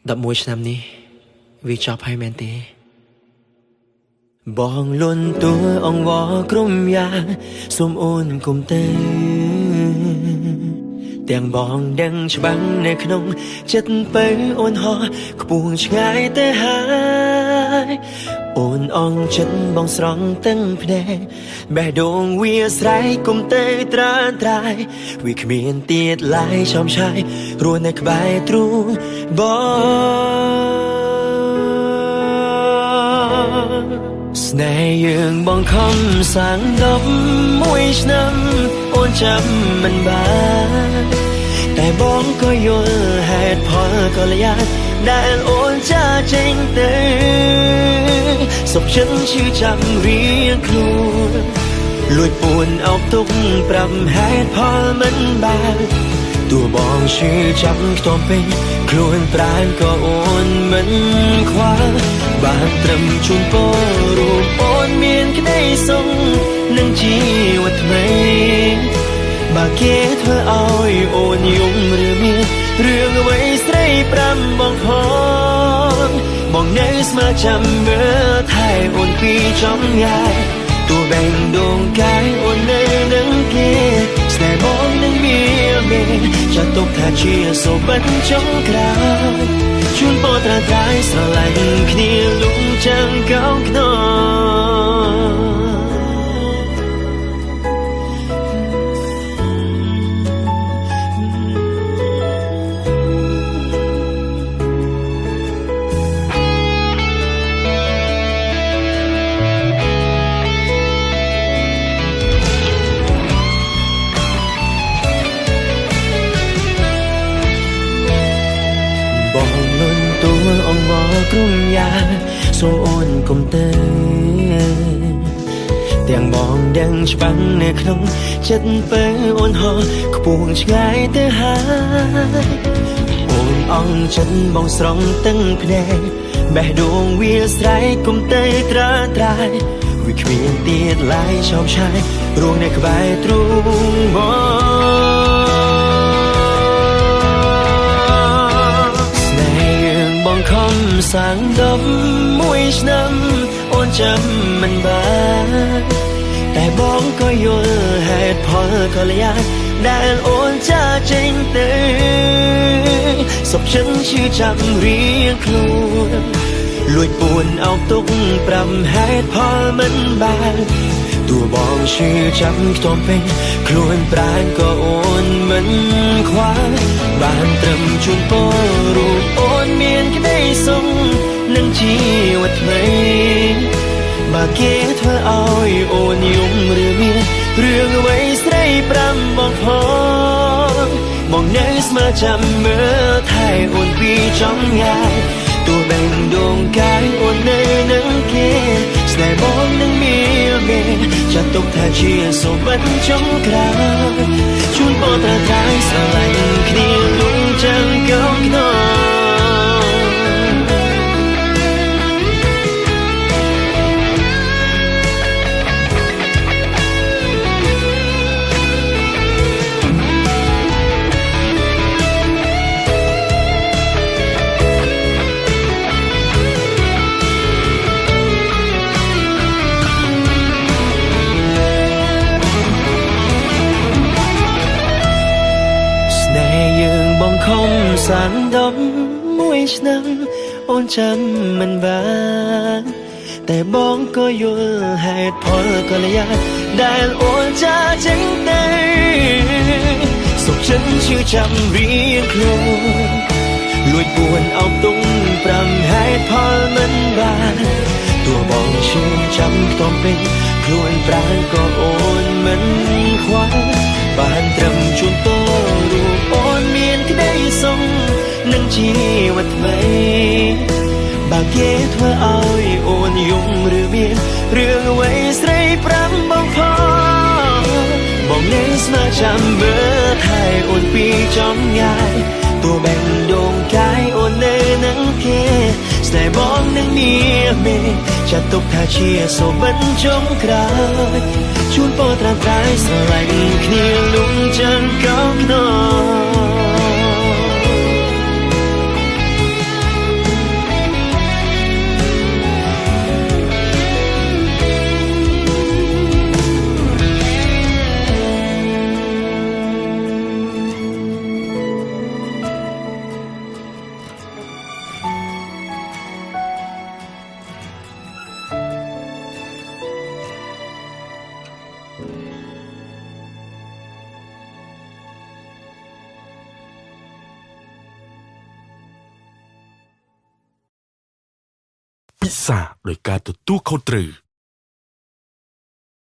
11 ឆ្នាំនេះវាចប់ហើយមែនទេបងលន់តួអង្វរក្រុមយ៉ាងសូមអូនកុំទៅទាំងបងដឹងច្បាំងនៅក្នុងចិត្តបើអូនហោះខ្ពស់ឆ្ងាយទៅហើយអូនអងចិត្តបងស្រង់ទាំងភ្នែកបេះដូងវាស្រែកគុំទៅត្រានត្រាយវាគ្មានទៀតឡើយចំឆាយរស់នៅក្បែរទ្រូងបងស្នេហ៍យើងបងខំសាង11ឆ្នាំអូនចាំមិនបានតែបងក៏យល់ហេតុផលក៏លយ៉ាងដែលអូនចាចេញទៅសុខចិត្តឈឺចាំរៀងខ្លួនលួចពួនអោបទុកប្រាប់ហេតុផលមិនបានទោះបងឈឺចាំខ្ទមពេញខ្លួនប្រាណក៏អូនមិនខ្វល់បានត្រឹមជូនពររូបអូនមានក្តីសុខនឹងជីវិតថ្មីបើគេធ្វើឲ្យអូនយំឬមានរឿងអ្វីស្រីប្រាំបងផងបងនៅស្មើចាំមើលថែអូនពីចំងាយទោះបែងដងកាយអូននៅនឹងគេស្នេហ៍បងនឹងមានមេចាត់ទុកថាជាសូបិនចុងក្រោយជូនពរត្រាត្រៃស្រឡាញ់គ្នាលំចាំងកោងខ្នងអង្វរក្រុមយ៉ាងសូមអូនកុំទៅទាំងបងដឹងច្បាំងនៅក្នុងចិត្តបើអូនហោះខ្ពស់ឆ្ងាយទៅហើយអូនអងចិត្តបងស្រង់ទាំងភ្នែកបេះដូងវាស្រែកគុំទៅត្រាត្រៃវាគ្មានទៀតឡើយឆោមឆាយរងនៅក្បែរទ្រូងបងខំសាង11ឆ្នាំអូនចាំមិនបានតែបងក៏យល់ហេតុផលក៏លយ៉ាងដែលអូនចាចេញទៅសុខចិត្តឈឺចាំរៀងខ្លួនលួចពួនអោបទុកប្រាប់ហេតុផលមិនបានទោះបងឈឺចាំខ្ទមពេញខ្លួនប្រាណក៏អូនមិនខ្វល់បានត្រឹមជូនពររូបអូនមានក្តីសុខនឹងជីវិតថ្មីបើគេធ្វើឲ្យអូនយំឬមានរឿងអ្វីស្រីប្រាំបងផងបងនៅស្មើចាំមើលថែអូនពីចំងាយទោះបែងដងកាយអូននៅនឹងគេស្នេហ៍បងនឹងមានមេចាត់ទុកថាជាសូបិនចុងក្រោយជូនពរត្រាត្រៃស្រឡាញ់គ្នាលំចាំងកោងខ្នងបងខំសាង11ឆ្នាំអូនចាំមិនបានតែបងក៏យល់ហេតុផលក៏លយ៉ាងដែលអូនចាចេញទៅសុខចិត្តឈឺចាំរៀងខ្លួនលួចពួនអោបទុំប្រាំហេតុផលមិនបានទោះបងឈឺចាំខ្ទមពេញខ្លួនប្រាណក៏អូនមិនខ្វល់បានត្រឹមជូនពររូបអូនមានក្តីសុខនឹងជីវិតថ្មីបើគេធ្វើឲ្យអូនយំឬមានរឿងអ្វីស្រីប្រាំបងផងបងនៅស្មើចាំមើលថែអូនពីចំងាយទោះបែងដងកាយអូននៅនឹងគេស្នេហ៍បងនឹងមានមេចាត់ទុកថាជាសូបិនចុងក្រោយជូនពរត្រាត្រៃស្រឡាញ់គ្នាលំចាំងកោងខ្នង ពិសាដោយការទទួលខុសត្រូវ